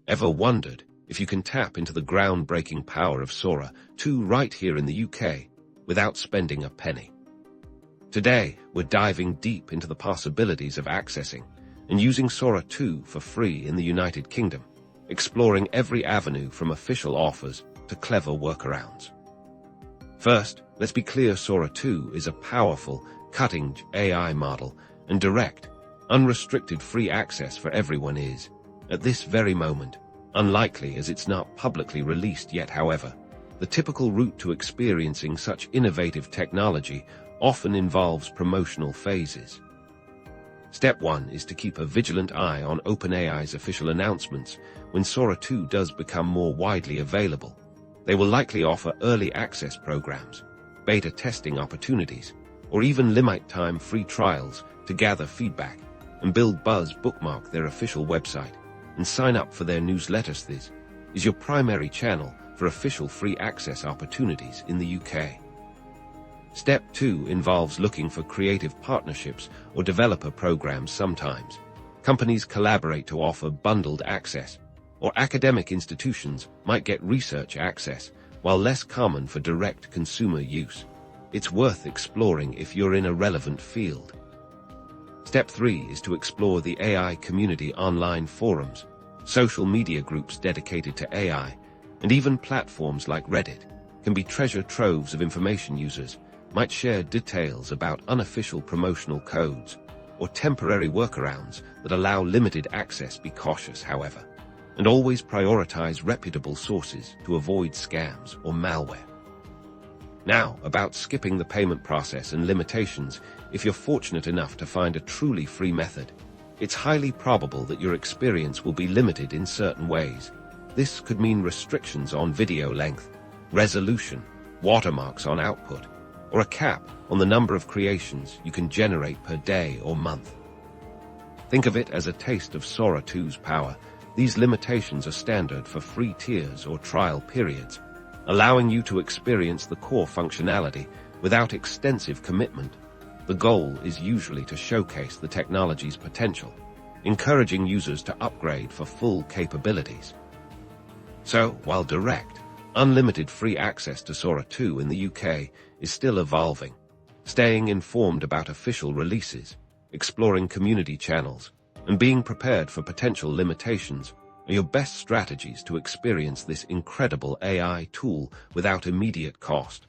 Ever wondered if you can tap into the groundbreaking power of Sora 2 right here in the UK without spending a penny? Today, we're diving deep into the possibilities of accessing and using Sora 2 for free in the United Kingdom, exploring every avenue from official offers to clever workarounds. First, let's be clear, Sora 2 is a powerful, cutting-edge AI model, and direct, unrestricted free access for everyone is, at this very moment, unlikely as it's not publicly released yet. However, the typical route to experiencing such innovative technology often involves promotional phases. Step 1 is to keep a vigilant eye on OpenAI's official announcements when Sora 2 does become more widely available. They will likely offer early access programs, beta testing opportunities, or even limited-time free trials to gather feedback and build buzz. Bookmark their official website and sign up for their newsletters. This is your primary channel for official free access opportunities in the UK. Step 2 involves looking for creative partnerships or developer programs. Sometimes, companies collaborate to offer bundled access, or academic institutions might get research access, while less common for direct consumer use. It's worth exploring if you're in a relevant field. Step 3 is to explore the AI community. Online forums, social media groups dedicated to AI, and even platforms like Reddit can be treasure troves of information. Users might share details about unofficial promotional codes or temporary workarounds that allow limited access. Be cautious, however, and always prioritize reputable sources to avoid scams or malware. Now, about skipping the payment process and limitations. If you're fortunate enough to find a truly free method, it's highly probable that your experience will be limited in certain ways. This could mean restrictions on video length, resolution, watermarks on output, or a cap on the number of creations you can generate per day or month. Think of it as a taste of Sora 2's power. These limitations are standard for free tiers or trial periods, allowing you to experience the core functionality without extensive commitment. The goal is usually to showcase the technology's potential, encouraging users to upgrade for full capabilities. So, while direct, unlimited free access to Sora 2 in the UK is still evolving, staying informed about official releases, exploring community channels, and being prepared for potential limitations are your best strategies to experience this incredible AI tool without immediate cost.